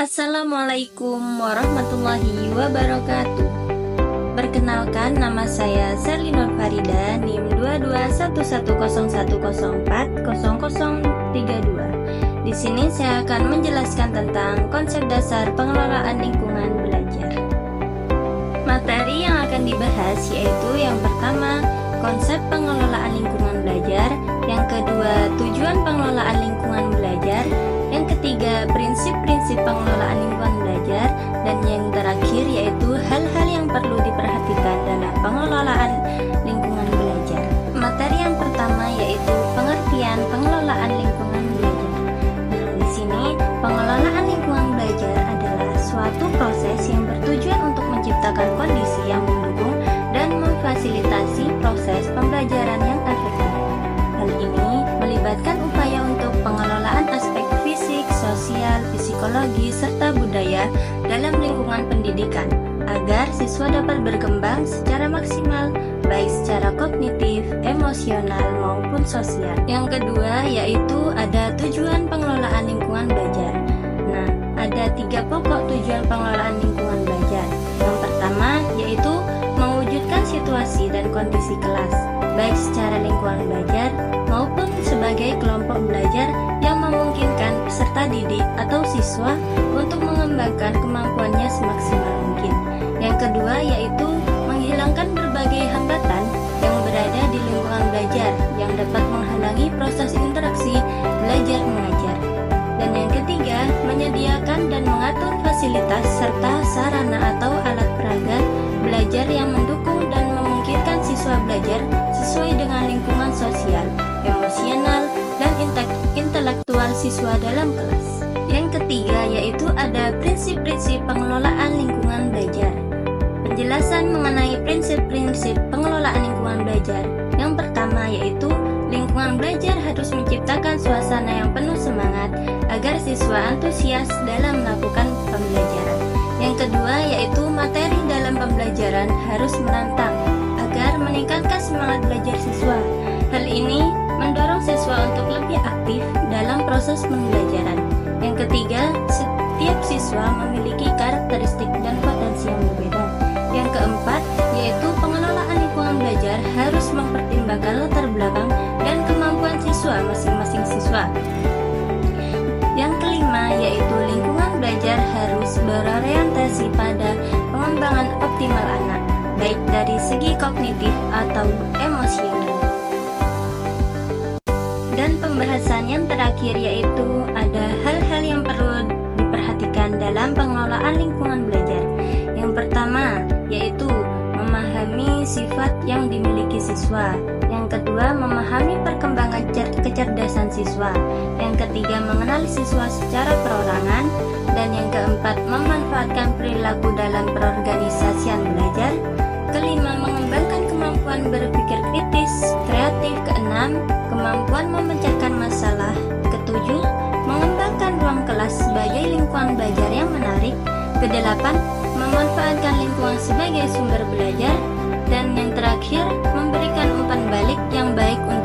Assalamualaikum warahmatullahi wabarakatuh. Perkenalkan, nama saya Sherly Nur Farida, NIM 2211101040032. Di sini saya akan menjelaskan tentang konsep dasar pengelolaan lingkungan belajar. Materi yang akan dibahas yaitu yang pertama, konsep pengelolaan lingkungan belajar, yang kedua, tujuan pengelolaan lingkungan belajar, yang ketiga, prinsip-prinsip pengelolaan lingkungan belajar, dan yang terakhir yaitu hal-hal yang perlu diperhatikan dalam pengelolaan lingkungan belajar. Materi yang pertama yaitu pengertian pengelolaan lingkungan belajar. Nah, di sini pengelolaan lingkungan belajar adalah suatu proses yang bertujuan untuk menciptakan kondisi yang mendukung dan memfasilitasi proses pembelajaran yang efektif. Hal ini melibatkan upaya untuk pengelolaan aspek fisik, sosial, psikologi, serta budaya dalam lingkungan pendidikan agar siswa dapat berkembang secara maksimal baik secara kognitif, emosional, maupun sosial. Yang kedua yaitu ada tujuan pengelolaan lingkungan belajar. Nah, ada 3 pokok tujuan pengelolaan lingkungan belajar. Yang pertama yaitu mewujudkan situasi dan kondisi kelas baik secara lingkungan belajar maupun sebagai kelompok belajar yang memungkinkan peserta didik atau siswa untuk mengembangkan kemampuannya semaksimal mungkin. Yang kedua yaitu menghilangkan berbagai hambatan yang berada di lingkungan belajar yang dapat menghalangi proses interaksi belajar mengajar. Dan yang ketiga, menyediakan dan mengatur fasilitas serta sarana atau alat peraga belajar yang mendukung dan memungkinkan siswa belajar sesuai dengan lingkungan sosial, emosional, dan intelektual siswa dalam kelas. Yang ketiga yaitu ada prinsip-prinsip pengelolaan lingkungan belajar. Penjelasan mengenai prinsip-prinsip pengelolaan lingkungan belajar. Yang pertama yaitu lingkungan belajar harus menciptakan suasana yang penuh semangat agar siswa antusias dalam melakukan pembelajaran. Yang kedua yaitu materi dalam pembelajaran harus menantang agar meningkatkan semangat belajar siswa. Hal ini mendorong siswa untuk lebih aktif dalam proses pembelajaran. Yang ketiga, setiap siswa memiliki karakteristik dan potensi yang berbeda. Yang keempat, yaitu pengelolaan lingkungan belajar harus mempertimbangkan latar belakang dan kemampuan siswa masing-masing siswa. Yang kelima, yaitu lingkungan belajar harus berorientasi pada pengembangan optimal anak, baik dari segi kognitif atau emosional. Dan pembahasan yang terakhir yaitu ada hal-hal yang perlu diperhatikan dalam pengelolaan lingkungan belajar. Yang pertama yaitu memahami sifat yang dimiliki siswa. Yang kedua, memahami perkembangan kecerdasan siswa. Yang ketiga, mengenali siswa secara perorangan. Dan yang keempat, memanfaatkan perilaku dalam perorganisasian belajar. Kelima, mengembangkan kemampuan berpikir kritis, kreatif. Keenam, kemampuan memecahkan masalah. Ketujuh, mengembangkan ruang kelas sebagai lingkungan belajar yang menarik. Kedelapan, memanfaatkan lingkungan sebagai sumber belajar. Dan yang terakhir, memberikan umpan balik yang baik untuk